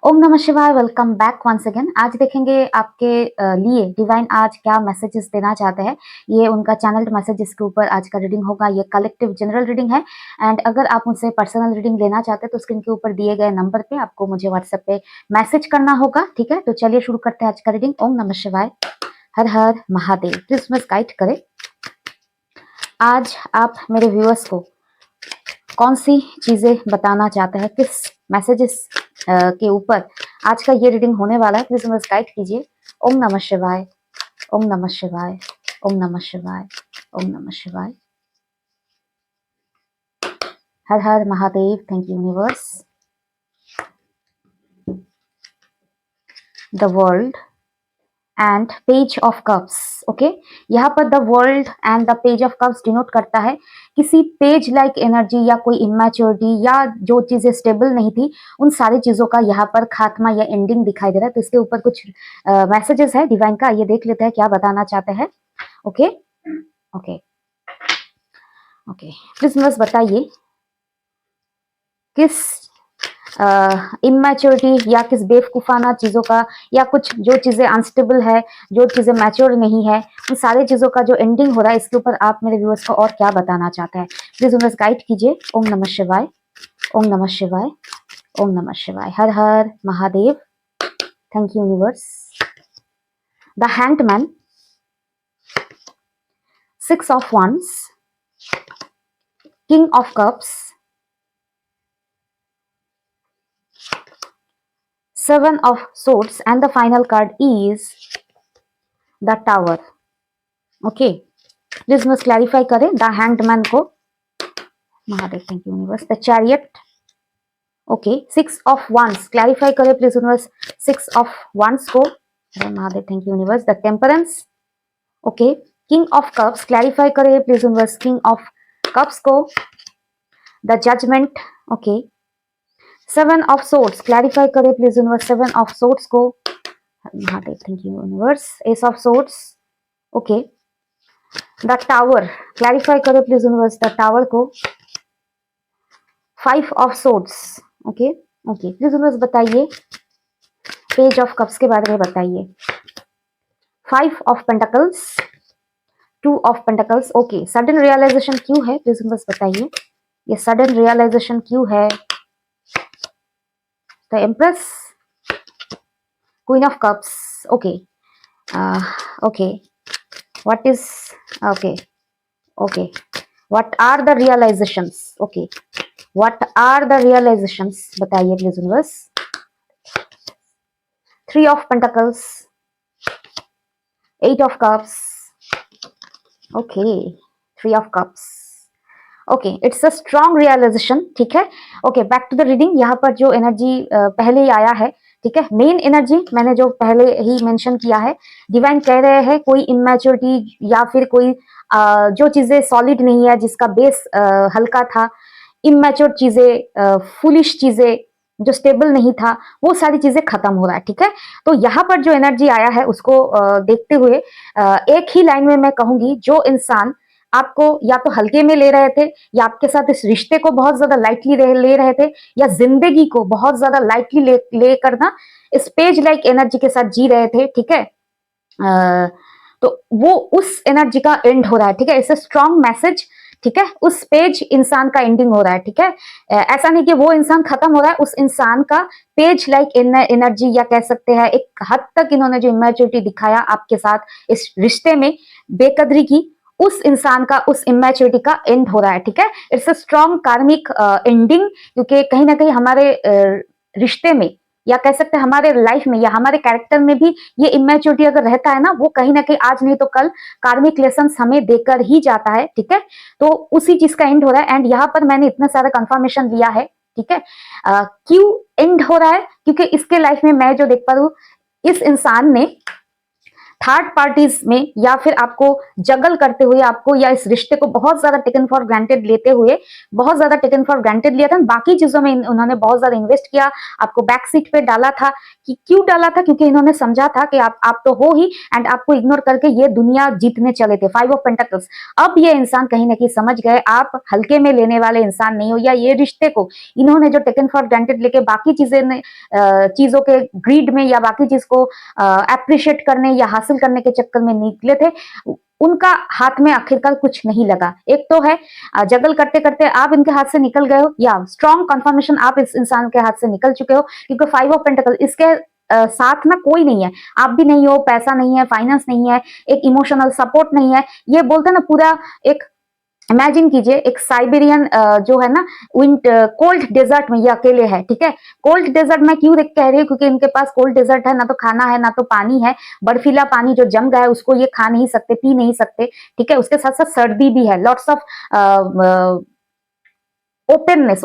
ओम नमः शिवाय। Welcome back once again. आज देखेंगे आपके लिए डिवाइन आज क्या मैसेजेस देना चाहते हैं। ये उनका चैनल्ड मैसेज जिसके ऊपर आज का रीडिंग होगा। ये कलेक्टिव जनरल रीडिंग है एंड अगर आप मुझसे पर्सनल रीडिंग लेना चाहते हैं तो स्क्रीन के ऊपर दिए गए नंबर पे आपको मुझे व्हाट्सएप पे मैसेज करना होगा। ठीक है, तो चलिए शुरू करते हैं आज का रीडिंग। ओम नमः शिवाय, हर हर महादेव। क्रिसमस गाइड करें। आज आप मेरे व्यूअर्स को कौन सी चीजें बताना चाहते हैं, किस मैसेजेस के ऊपर आज का ये रीडिंग होने वाला है। प्लीज मुझे गाइड कीजिए। ओम नमः शिवाय, ओम नमः शिवाय, ओम नमः शिवाय, ओम नमः शिवाय, हर हर Mahadev. Thank you universe. The world and page of cups. Okay, यहाँ पर the world and the page of cups denote करता है किसी पेज लाइक एनर्जी या कोई इमेच्योरिटी या जो चीजें स्टेबल नहीं थी उन सारी चीजों का यहाँ पर खात्मा या एंडिंग दिखाई दे रहा है। तो इसके ऊपर कुछ मैसेजेस है डिवाइन का, ये देख लेते हैं क्या बताना चाहते हैं। ओके ओके ओके, प्लीज बस बताइए किस इमेच्योरिटी या किस बेवकूफाना चीजों का या कुछ जो चीजें अनस्टेबल है, जो चीजें मैच्योर नहीं है, उन सारी चीजों का जो एंडिंग हो रहा है इसके ऊपर आप मेरे व्यूअर्स को और क्या बताना चाहते हैं। प्लीज उन्हें गाइड कीजिए। ओम नमः शिवाय, ओम नमः शिवाय, ओम नमः शिवाय, हर हर Mahadev. Thank you universe. The hanged man, 6 of wands, king of cups, 7 of swords and the final card is the tower. Okay, please must clarify करें द हैंडमैन को। Mahadev thank you universe. The chariot, okay, 6 of wands clarify करें please universe 6 of wands को। Mahadev thank you universe. The temperance, okay, king of cups clarify करें please universe king of cups को। The judgement, okay, 7 of swords clarify करें please universe 7 of swords को। Mahadev thank you universe. Ace of swords, okay, the tower clarify करें please universe the tower को। 5 of swords, okay okay, please universe बताइए page of cups के बारे में बताइए। 5 of pentacles, 2 of pentacles, okay, sudden realization क्यों है प्लीज यूनिवर्स बताइए। ये सडन रियलाइजेशन क्यों है। The empress, queen of cups, okay okay, what is, okay okay, what are the realizations, okay, what are the realizations बताइए please universe. 3 of pentacles, 8 of cups, okay, 3 of cups, okay, it's a strong realization. ठीक है, okay, back to the reading. यहाँ पर जो energy पहले ही आया है, ठीक है, मेन एनर्जी मैंने जो पहले ही मेंशन किया है, डिवाइन कह रहे हैं कोई इमेच्योरिटी या फिर कोई जो चीजें सॉलिड नहीं है, जिसका बेस हल्का था, इमेच्योर चीजें, फुलिश चीजें, जो स्टेबल नहीं था, वो सारी चीजें खत्म हो रहा है। ठीक है, तो यहाँ पर जो एनर्जी आया है उसको देखते हुए एक ही लाइन में मैं कहूंगी, जो इंसान आपको या तो हल्के में ले रहे थे या आपके साथ इस रिश्ते को बहुत ज्यादा लाइटली ले रहे थे या जिंदगी को बहुत ज्यादा लाइटली ले करना इस पेज लाइक एनर्जी के साथ जी रहे थे, ठीक है, तो वो उस एनर्जी का एंड हो रहा है। ठीक है, इट्स अ स्ट्रॉन्ग मैसेज। ठीक है, उस पेज इंसान का एंडिंग हो रहा है। ठीक है, ऐसा नहीं कि वो इंसान खत्म हो रहा है, उस इंसान का पेज लाइक एनर्जी, या कह सकते हैं एक हद तक इन्होंने जो इमेच्योरिटी दिखाया आपके साथ इस रिश्ते में, बेकदरी की, उस इंसान का, उस इमेच्योरिटी का एंड हो रहा है। ठीक है, इट्स अ स्ट्रॉन्ग कार्मिक एंडिंग, क्योंकि कहीं ना कहीं हमारे रिश्ते में या कह सकते हैं हमारे लाइफ में या हमारे कैरेक्टर में भी ये इमेच्योरिटी अगर रहता है ना, वो कहीं ना कहीं आज नहीं तो कल कार्मिक लेसन हमें देकर ही जाता है। ठीक है, तो उसी चीज का एंड हो रहा है एंड यहाँ पर मैंने इतना सारा कंफर्मेशन लिया है। ठीक है, क्यों एंड हो रहा है, क्योंकि इसके लाइफ में मैं जो देख पा रही हूँ, इस इंसान ने थर्ड पार्टीज में, या फिर आपको जगल करते हुए, आपको या इस रिश्ते को बहुत ज्यादा टेकन फॉर ग्रांटेड लेते हुए, बहुत ज्यादा टेकन फॉर ग्रांटेड लिया था, बाकी चीजों में उन्होंने बहुत ज्यादा इन्वेस्ट किया, आपको बैक सीट पे डाला था। कि क्यों डाला था? क्योंकि इन्होंने समझा था कि आप तो हो ही, एंड आपको इग्नोर करके ये दुनिया जीतने चले थे। 5 ऑफ पेंटिकल्स। अब ये इंसान कहीं ना कहीं समझ गए आप हल्के में लेने वाले इंसान नहीं हो, या ये रिश्ते को इन्होंने जो टेकन फॉर ग्रांटेड लेके बाकी चीजों के ग्रीड में या बाकी चीज को अप्रिशिएट करने या हासिल करने के चक्कर में निकले थे, उनका हाथ में आखिरकार कुछ नहीं लगा। एक तो है जगल करते करते आप इनके हाथ से निकल गए हो, या स्ट्रॉन्ग कंफर्मेशन आप इस इंसान के हाथ से निकल चुके हो, क्योंकि 5 ऑफ पेंटिकल इसके साथ ना कोई नहीं है, आप भी नहीं हो, पैसा नहीं है, फाइनेंस नहीं है, एक इमोशनल सपोर्ट नहीं है। ये बोलते हैं ना, पूरा एक इमेजिन कीजिए, एक साइबेरियन जो है ना विंट कोल्ड डेजर्ट में ये अकेले है। ठीक है, कोल्ड डेजर्ट में क्यों देख कह रही हूँ, क्योंकि इनके पास कोल्ड डेजर्ट है, ना तो खाना है ना तो पानी है, बर्फीला पानी जो जम गया है उसको ये खा नहीं सकते, पी नहीं सकते। ठीक है, उसके साथ साथ सर्दी भी है, लॉट्स ऑफ ओपननेस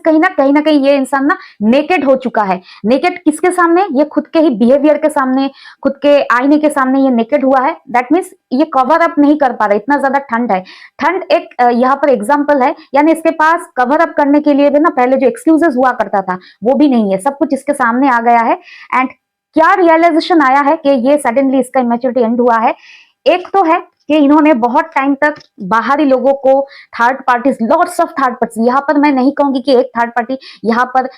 कहीं ना कहीं ये इंसान ना नेकेड हो चुका है। नेकेड किसके सामने? ये खुद के ही बिहेवियर के सामने, खुद के आईने के सामने ये नेकेड हुआ है। दैट मीन्स ये कवर अप नहीं कर पा रहा, इतना ज्यादा ठंड है। ठंड एक यहाँ पर एग्जाम्पल है, यानी इसके पास कवर अप करने के लिए भी ना पहले जो एक्सक्यूजेस हुआ करता था वो भी नहीं है, सब कुछ इसके सामने आ गया है। एंड क्या रियलाइजेशन आया है कि ये सडनली इसका इमेच्योरिटी एंड हुआ है। एक तो है कि इन्होंने बहुत टाइम तक बाहरी लोगों को, third parties, lots of third party, यहाँ पर मैं नहीं कहूंगी कि एक थर्ड पार्टी, यहाँ पर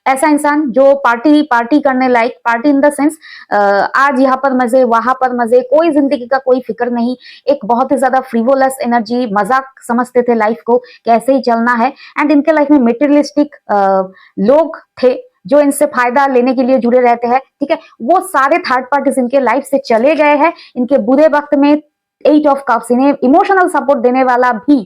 ऐसा इंसान जो पार्टी करने लायक, पार्टी इन द सेंस आज यहाँ पर मजे वहां पर मजे, कोई जिंदगी का कोई फिक्र नहीं, एक बहुत ही ज्यादा फ्रीवोलस एनर्जी, मजाक समझते थे लाइफ को, कैसे ही चलना है। एंड इनके लाइफ में मेटेरियलिस्टिक लोग थे जो इनसे फायदा लेने के लिए जुड़े रहते हैं। ठीक है, वो सारे थर्ड पार्टीज इनके लाइफ से चले गए हैं। इनके बुरे वक्त में 8 ऑफ कप्स, इन्हें इमोशनल सपोर्ट देने वाला भी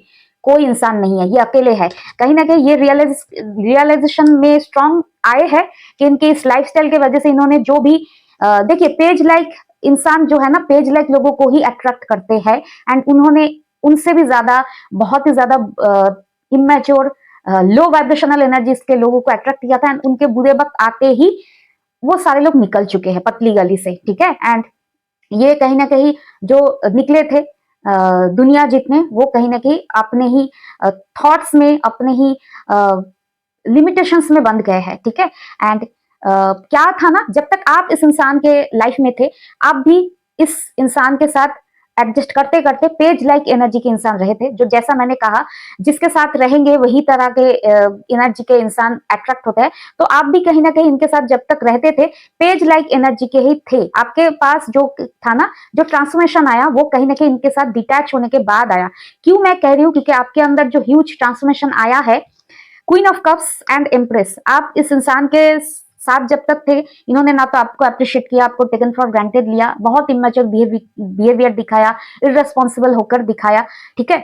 कोई इंसान नहीं है, ये अकेले है। कहीं ना कहीं ये रियलाइजेशन में स्ट्रांग आए हैं कि इनके इस लाइफस्टाइल की वजह से इन्होंने जो भी देखिए, पेज लाइक इंसान जो है ना, पेज लाइक लोगों को ही अट्रैक्ट करते हैं। एंड उन्होंने उनसे भी ज्यादा, बहुत ही ज्यादा इमेच्योर, लो वाइब्रेशनल एनर्जीज के लोगों को अट्रैक्ट किया था। एंड उनके बुरे वक्त आते ही वो सारे लोग निकल चुके हैं पतली गली से। ठीक है, एंड ये कहीं ना कहीं जो निकले थे दुनिया जीतने, वो कहीं ना कहीं अपने ही थॉट्स में, अपने ही लिमिटेशंस में बंध गए हैं। ठीक है, एंड क्या था ना, जब तक आप इस इंसान के लाइफ में थे, आप भी इस इंसान के साथ एडजस्ट करते करते पेज लाइक एनर्जी के इंसान रहे थे, जो जैसा मैंने कहा, जिसके साथ रहेंगे वही तरह के एनर्जी के इंसान अट्रैक्ट होते हैं। तो आप भी कहीं ना कहीं इनके साथ जब तक रहते थे, पेज लाइक एनर्जी के ही थे। आपके पास जो था ना, जो ट्रांसफॉर्मेशन आया, वो कहीं ना कहीं इनके साथ डिटैच होने के बाद आया। क्यों मैं कह रही हूँ? क्योंकि आपके अंदर जो ह्यूज ट्रांसफॉर्मेशन आया है, queen of cups and empress, आप इस इंसान के साथ जब तक थे, इन्होंने ना तो आपको अप्रिशिएट किया, आपको टेकन फॉर ग्रांटेड लिया, बहुत इमेच्योर बिहेवियर दिखाया, इररेस्पॉन्सिबल होकर दिखाया। ठीक है,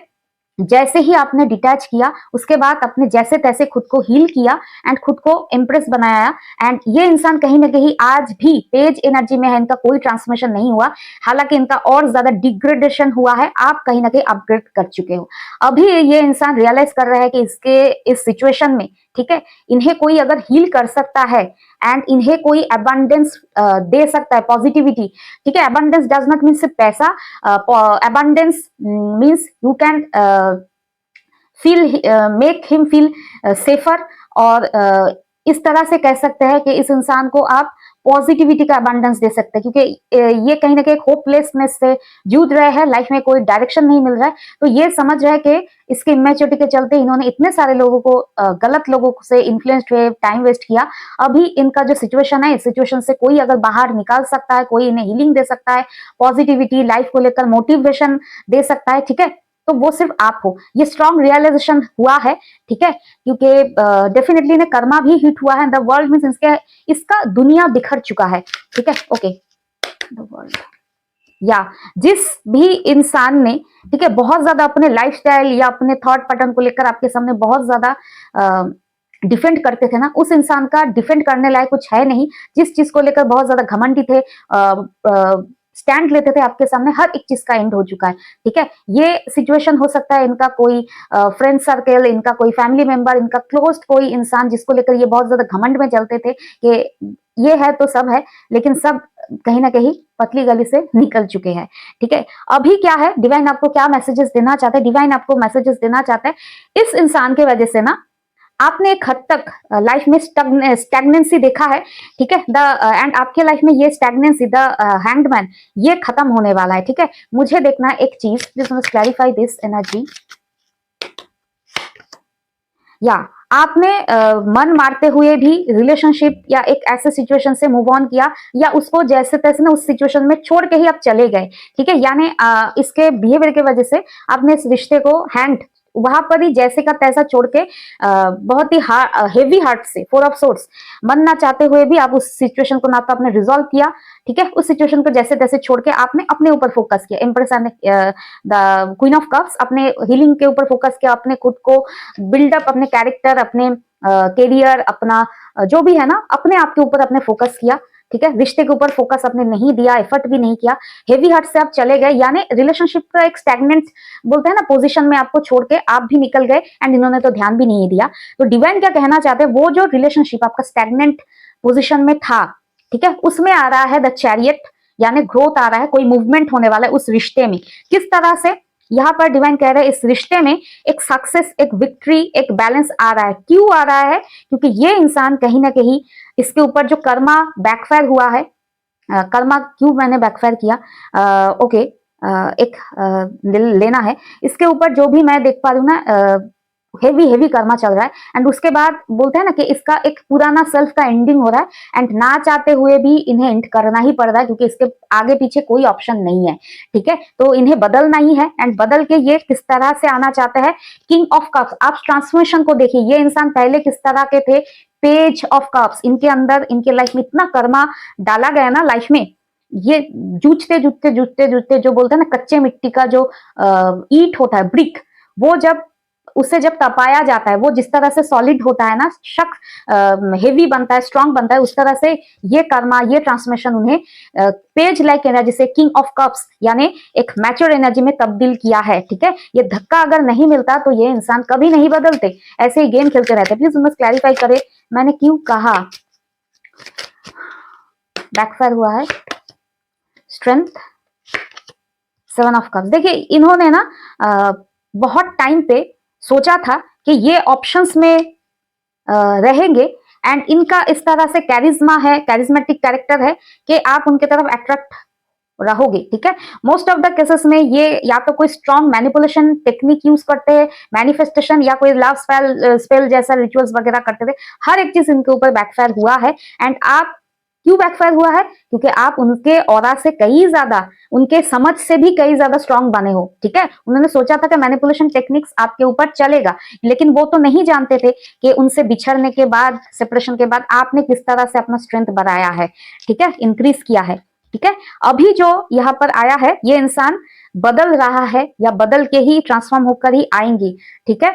जैसे ही आपने डिटैच किया, उसके बाद अपने जैसे तैसे खुद को हील किया एंड खुद को इम्प्रेस बनाया। एंड ये इंसान कहीं ना कहीं आज भी पेज एनर्जी में है, इनका कोई ट्रांसफॉर्मेशन नहीं हुआ, हालांकि इनका और ज्यादा डिग्रेडेशन हुआ है। आप कहीं ना कहीं अपग्रेड कर चुके हो। अभी ये इंसान रियलाइज कर रहा है कि इसके इस सिचुएशन में, ठीक है, इन्हें कोई अगर हील कर सकता है एंड इन्हें कोई अबंडेंस दे सकता है, पॉजिटिविटी। ठीक है, अबंडेंस डज नॉट मीन सिर्फ पैसा, abundance means you can feel, make him feel safer, और इस तरह से कह सकते हैं कि इस इंसान को आप पॉजिटिविटी का अबंडेंस दे सकते हैं, क्योंकि ये कहीं ना कहीं होपलेसनेस से जूझ रहे हैं, लाइफ में कोई डायरेक्शन नहीं मिल रहा है। तो ये समझ रहे हैं कि इसके इमेच्योरिटी के चलते इन्होंने इतने सारे लोगों को, गलत लोगों से इन्फ्लुएंस्ड हुए, टाइम वेस्ट किया। अभी इनका जो सिचुएशन है, इस सिचुएशन से कोई अगर बाहर निकाल सकता है, कोई इन्हें हीलिंग दे सकता है, पॉजिटिविटी, लाइफ को लेकर मोटिवेशन दे सकता है, ठीक है, तो वो सिर्फ आप हो। ये स्ट्रॉन्ग रियलाइजेशन हुआ है। ठीक है, क्योंकि डेफिनेटली ने कर्मा भी हिट हुआ है। द वर्ल्ड मीन्स इसका दुनिया बिखर चुका है। ठीक है, ओके, द वर्ल्ड, या जिस भी इंसान ने, ठीक है, बहुत ज्यादा अपने लाइफस्टाइल या अपने थॉट पैटर्न को लेकर आपके सामने बहुत ज्यादा डिफेंड करते थे ना, उस इंसान का डिफेंड करने लायक कुछ है नहीं। जिस चीज को लेकर बहुत ज्यादा घमंडी थे, स्टैंड लेते थे आपके सामने, हर एक चीज का एंड हो चुका है। ठीक है, ये सिचुएशन हो सकता है इनका कोई फ्रेंड सर्कल, इनका कोई फैमिली मेंबर, इनका क्लोज कोई इंसान जिसको लेकर ये बहुत ज्यादा घमंड में चलते थे कि ये है तो सब है, लेकिन सब कहीं ना कहीं पतली गली से निकल चुके हैं। ठीक है, अभी क्या है, डिवाइन आपको क्या मैसेजेस देना चाहते हैं? डिवाइन आपको मैसेजेस देना चाहते हैं इस इंसान की वजह से ना आपने एक हद तक लाइफ में स्टैग्नेंसी देखा है। ठीक है, द एंड आपके लाइफ में ये स्टैग्नेंसी, द हैंगमैन, ये खत्म होने वाला है। ठीक है, मुझे देखना है एक चीज, please must clarify this energy. या आपने मन मारते हुए भी रिलेशनशिप या एक ऐसे सिचुएशन से मूव ऑन किया, या उसको जैसे तैसे ना उस सिचुएशन में छोड़ के ही आप चले गए। ठीक है, यानी इसके बिहेवियर की वजह से आपने इस रिश्ते को हैंड वहां पर ही जैसे का तैसा छोड़ के बहुत ही हेवी हार्ट से, फोर ऑफ सोर्ड्स, मन ना चाहते हुए भी आप उस सिचुएशन को ना तो आपने रिजॉल्व किया। ठीक है, उस सिचुएशन को जैसे तैसे छोड़ के आपने अपने ऊपर फोकस किया। एम्प्रेस ने द क्वीन ऑफ कप्स, अपने हीलिंग के ऊपर फोकस किया, अपने खुद को बिल्डअप, अपने कैरेक्टर, अपने कैरियर, अपना जो भी है ना, अपने आप के ऊपर अपने फोकस किया। ठीक है, रिश्ते के ऊपर फोकस आपने नहीं दिया, एफर्ट भी नहीं किया, हेवी हार्ट से आप चले गए, यानी रिलेशनशिप का एक स्टैग्नेंट बोलते हैं ना पोजीशन में आपको छोड़ के आप भी निकल गए, एंड इन्होंने तो ध्यान भी नहीं दिया। तो डिवाइन क्या कहना चाहते हैं, वो जो रिलेशनशिप आपका स्टैग्नेंट पोजीशन में था, ठीक है, उसमें आ रहा है द चैरियट, यानी ग्रोथ आ रहा है, कोई मूवमेंट होने वाला है उस रिश्ते में। किस तरह से, यहाँ पर डिवाइन कह रहे हैं इस रिश्ते में एक सक्सेस, एक विक्ट्री, एक बैलेंस आ रहा है। क्यों आ रहा है? क्योंकि ये इंसान कहीं ना कहीं इसके ऊपर जो कर्मा बैकफायर हुआ है, कर्मा क्यों मैंने बैकफायर किया, ओके, एक लेना है इसके ऊपर, जो भी मैं देख पा रही हूँ ना, हेवी हेवी कर्मा चल रहा है, एंड उसके बाद बोलते हैं ना कि इसका एक पुराना सेल्फ का एंडिंग हो रहा है, एंड ना चाहते हुए भी इन्हें एंड करना ही पड़ रहा है, क्योंकि इसके आगे पीछे कोई ऑप्शन नहीं है। ठीक है, तो इन्हें बदलना ही है, एंड बदल के ये किस तरह से आना चाहते हैं, किंग ऑफ कप्स। आप ट्रांसफॉर्मेशन को देखिए, ये इंसान पहले किस तरह के थे, पेज ऑफ कप्स, इनके अंदर, इनके लाइफ में इतना कर्मा डाला गया ना लाइफ में, ये जूझते जूझते जूझते जूझते, जो बोलते हैं ना कच्चे मिट्टी का जो ईट होता है, ब्रिक, वो जब उसे जब तपाया जाता है, वो जिस तरह से सॉलिड होता है ना, हेवी बनता है, स्ट्रांग बनता है, उस तरह से ये कर्मा, ये ट्रांसफॉर्मेशन उन्हें पेज लाइक एनर्जी से किंग ऑफ कप्स यानी एक मैच्योर एनर्जी में तब्दील किया है। ठीक है, ये धक्का अगर नहीं मिलता तो ये इंसान कभी नहीं बदलते, ऐसे ही गेम खेलते रहते। प्लीज मस्त क्लैरिफाई करे मैंने क्यों कहा बैकफायर हुआ है। स्ट्रेंथ, सेवन ऑफ कप्स, देखिए इन्होंने ना बहुत टाइम पे सोचा था कि ये ऑप्शंस में रहेंगे, एंड इनका इस तरह से कैरिज्मा है, कैरिज्मेटिक कैरेक्टर है कि आप उनके तरफ अट्रैक्ट रहोगे। ठीक है, मोस्ट ऑफ द केसेस में ये या तो कोई स्ट्रॉन्ग मैनिपुलेशन टेक्निक यूज करते हैं, मैनिफेस्टेशन, या कोई लव स्पेल जैसा रिचुअल्स वगैरह करते थे। हर एक चीज इनके ऊपर बैकफायर हुआ है, एंड आप क्यों बैकफायर हुआ है? क्योंकि आप उनके ऑरा से कई ज्यादा, उनके समझ से भी कई ज्यादा स्ट्रांग बने हो। ठीक है, उन्होंने सोचा था कि मैनिपुलेशन टेक्निक्स आपके ऊपर चलेगा, लेकिन वो तो नहीं जानते थे कि उनसे बिछड़ने के बाद, सेपरेशन के बाद आपने किस तरह से अपना स्ट्रेंथ बढ़ाया है। ठीक है, इंक्रीज किया है। ठीक है, अभी जो यहाँ पर आया है, ये इंसान बदल रहा है, या बदल के ही ट्रांसफॉर्म होकर ही आएंगी। ठीक है,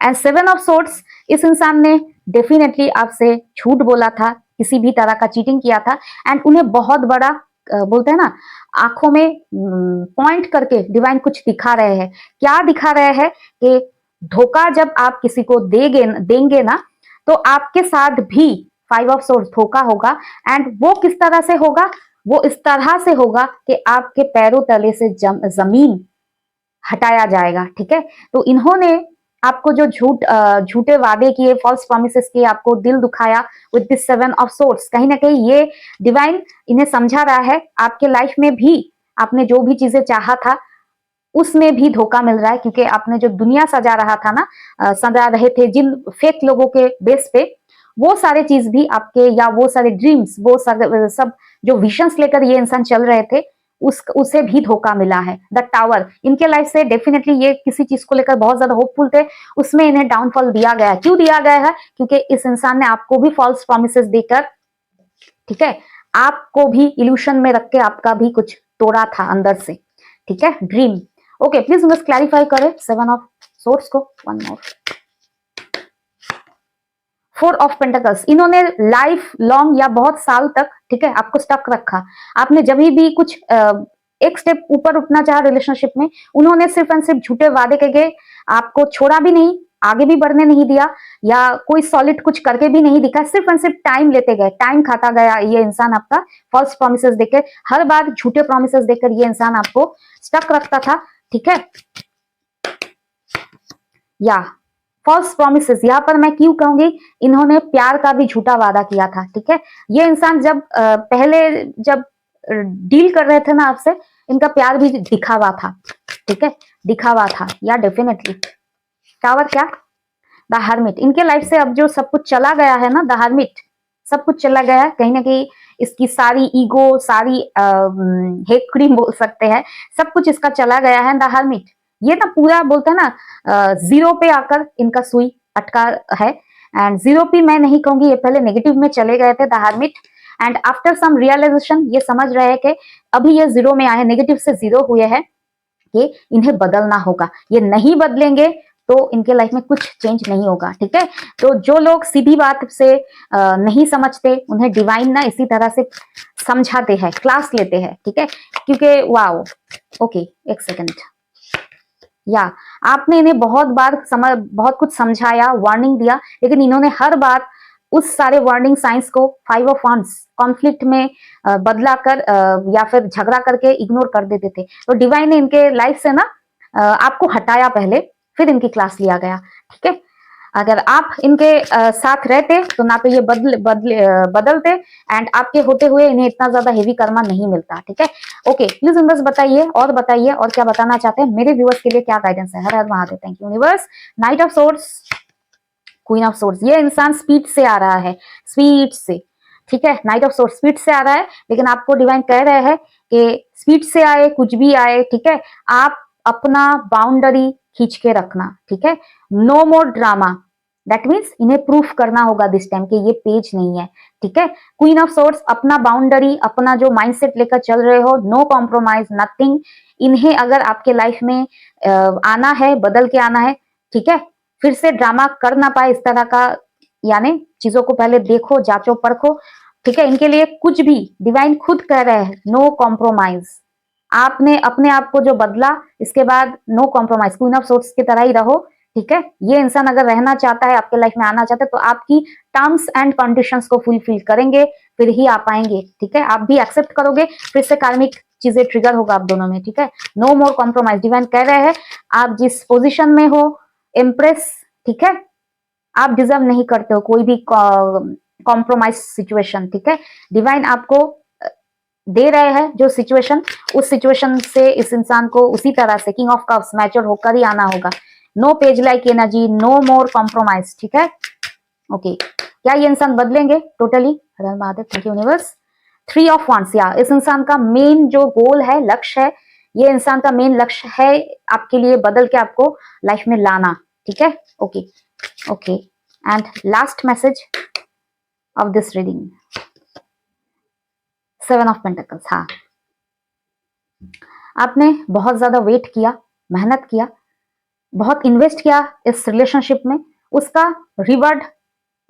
एंड सेवन ऑफ सोर्ड्स, इस इंसान ने डेफिनेटली आपसे झूठ बोला था, किसी भी तरह का चीटिंग किया था, एंड उन्हें बहुत बड़ा बोलते हैं ना, आंखों में पॉइंट करके डिवाइन कुछ दिखा रहे हैं। क्या दिखा रहे हैं कि धोखा जब आप किसी को देंगे ना, तो आपके साथ भी फाइव ऑफ सोर्ड्स धोखा होगा, एंड वो किस तरह से होगा, वो इस तरह से होगा कि आपके पैरों तले से जमीन हटाया जाएगा। ठीक है, तो इन्होंने आपको जो झूठे वादे किए, फॉल्स प्रॉमिसेस किए, आपको दिल दुखाया with this seven of swords, कहीं ना कहीं ये डिवाइन इन्हें समझा रहा है आपके लाइफ में भी आपने जो भी चीजें चाहा था उसमें भी धोखा मिल रहा है, क्योंकि आपने जो दुनिया सजा रहा था ना, सजा रहे थे जिन फेक लोगों के बेस पे, वो सारे चीज भी आपके, या वो सारे ड्रीम्स, वो सब जो विजन्स लेकर ये इंसान चल रहे थे, उसे भी धोखा मिला है। द टावर, इनके लाइफ से डेफिनेटली ये किसी चीज को लेकर बहुत ज्यादा होपफुल थे, उसमें इन्हें डाउनफॉल दिया गया है। क्यों दिया गया है? क्योंकि इस इंसान ने आपको भी फॉल्स प्रॉमिसेस देकर, ठीक है, आपको भी इल्यूशन में रख के आपका भी कुछ तोड़ा था अंदर से। ठीक है, ड्रीम। ओके, प्लीज बस क्लैरिफाई करें सेवन ऑफ सोर्ड्स को। One more, four of pentacles, इन्होंने लाइफ लॉन्ग या बहुत साल तक, ठीक है, आपको स्टक रखा। आपने जब भी कुछ एक स्टेप ऊपर उठना चाहा रिलेशनशिप में, उन्होंने सिर्फ एंड सिर्फ झूठे वादे करके आपको छोड़ा भी नहीं, आगे भी बढ़ने नहीं दिया या कोई सॉलिड कुछ करके भी नहीं दिखा, सिर्फ एंड सिर्फ टाइम लेते गए, टाइम खाता गया ये इंसान आपका। फॉल्स प्रोमिसेस देकर, हर बार झूठे प्रोमिसेस देकर ये इंसान आपको स्टक रखता था, ठीक है। या फॉल्स प्रोमिसेस, यहाँ पर मैं क्यों कहूंगी, इन्होंने प्यार का भी झूठा वादा किया था, ठीक है। ये इंसान जब पहले जब डील कर रहे थे ना आपसे, इनका प्यार भी दिखावा था, ठीक है, दिखावा था। या डेफिनेटली टावर क्या, द हर्मिट, इनके लाइफ से अब जो सब कुछ चला गया है ना, द हर्मिट, सब कुछ चला गया है कहीं ना कहीं। इसकी सारी ईगो, सारी हेकड़ी बोल सकते हैं, सब कुछ इसका चला गया है, द हर्मिट। ये ना पूरा बोलते हैं ना, जीरो पे आकर इनका सुई अटका है। एंड जीरो पे मैं नहीं कहूंगी, ये पहले नेगेटिव में चले गए थे the hermit, and after some realization ये समझ रहे हैं कि अभी ये जीरो में आए, नेगेटिव से जीरो हुए हैं, कि इन्हें बदलना होगा। ये नहीं बदलेंगे तो इनके लाइफ में कुछ चेंज नहीं होगा, ठीक है। तो जो लोग सीधी बात से नहीं समझते, उन्हें डिवाइन ना इसी तरह से समझाते हैं, क्लास लेते हैं, ठीक है। क्योंकि वाओ, ओके एक सेकंड, या आपने इन्हें बहुत बार बहुत कुछ समझाया, वार्निंग दिया, लेकिन इन्होंने हर बार उस सारे वार्निंग साइंस को 5 ऑफ वांड्स कॉन्फ्लिक्ट में बदला कर या फिर झगड़ा करके इग्नोर कर देते थे। तो डिवाइन ने इनके लाइफ से ना आपको हटाया पहले, फिर इनकी क्लास लिया गया, ठीक है। अगर आप इनके साथ रहते तो ना तो ये बदलते, एंड आपके होते हुए इन्हें इतना ज्यादा हेवी कर्मा नहीं मिलता, ठीक है। ओके प्लीज यूनिवर्स बताइए और क्या बताना चाहते हैं मेरे व्यूअर्स के लिए, क्या गाइडेंस है। हर हर Mahadev, thank you universe. Knight of swords, queen of swords, ये इंसान स्पीड से आ रहा है, स्पीड से, ठीक है। नाइट ऑफ सोर्ड्स स्पीड से आ रहा है, लेकिन आपको डिवाइन कह रहे हैं कि स्पीड से आए, कुछ भी आए, ठीक है, आप अपना बाउंड्री खींच के रखना, ठीक है। No more drama, that means इन्हें प्रूफ करना होगा दिस टाइम कि ये पेज नहीं है, ठीक है। क्वीन ऑफ सोर्ड्स, अपना बाउंड्री, अपना जो माइंडसेट लेकर चल रहे हो, नो कॉम्प्रोमाइज, नथिंग। इन्हें अगर आपके लाइफ में आना है, बदल के आना है, ठीक है, फिर से ड्रामा कर ना पाए इस तरह का, यानी चीजों को पहले देखो, जांचो परखो, ठीक है। इनके लिए कुछ भी डिवाइन खुद कह रहे हैं, नो कॉम्प्रोमाइज। आपने अपने आप को जो बदला, इसके बाद no compromise, queen of swords की तरह ही रहो, ठीक है। ये इंसान अगर रहना चाहता है, आपके लाइफ में आना चाहता है, तो आपकी टर्म्स एंड कंडीशंस को फुलफिल करेंगे, फिर ही आ पाएंगे, ठीक है। आप भी एक्सेप्ट करोगे, फिर से कार्मिक चीजें ट्रिगर होगा आप दोनों में, ठीक है। नो मोर कॉम्प्रोमाइज, डिवाइन कह रहे हैं आप जिस पोजिशन में हो, एम्प्रेस, ठीक है, आप डिजर्व नहीं करते हो कोई भी कॉम्प्रोमाइज सिचुएशन, ठीक है। डिवाइन आपको दे रहे हैं जो सिचुएशन, उस सिचुएशन से इस इंसान को उसी तरह से किंग ऑफ कप्स मैच्योर होकर ही आना होगा। No page like energy, no more compromise, ठीक है। ओके, क्या ये इंसान बदलेंगे टोटली? हर Mahadev, thank you universe. 3 of wands, या इस इंसान का मेन जो गोल है, लक्ष्य है, ये इंसान का मेन लक्ष्य है आपके लिए बदल के आपको लाइफ में लाना, ठीक है। Okay okay, and last message of this reading, 7 of pentacles. हाँ, आपने बहुत ज्यादा वेट किया, मेहनत किया, बहुत इन्वेस्ट किया इस रिलेशनशिप में, उसका रिवॉर्ड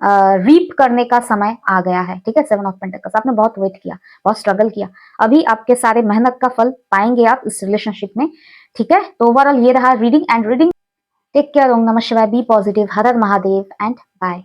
रीप करने का समय आ गया है, ठीक है। 7 ऑफ पेंटिकल्स, आपने बहुत वेट किया, बहुत स्ट्रगल किया, अभी आपके सारे मेहनत का फल पाएंगे आप इस रिलेशनशिप में, ठीक है। तो ओवरऑल ये रहा reading, and reading. Take care, ओम नमः शिवाय, बी पॉजिटिव, हर हर महादेव, एंड बाय।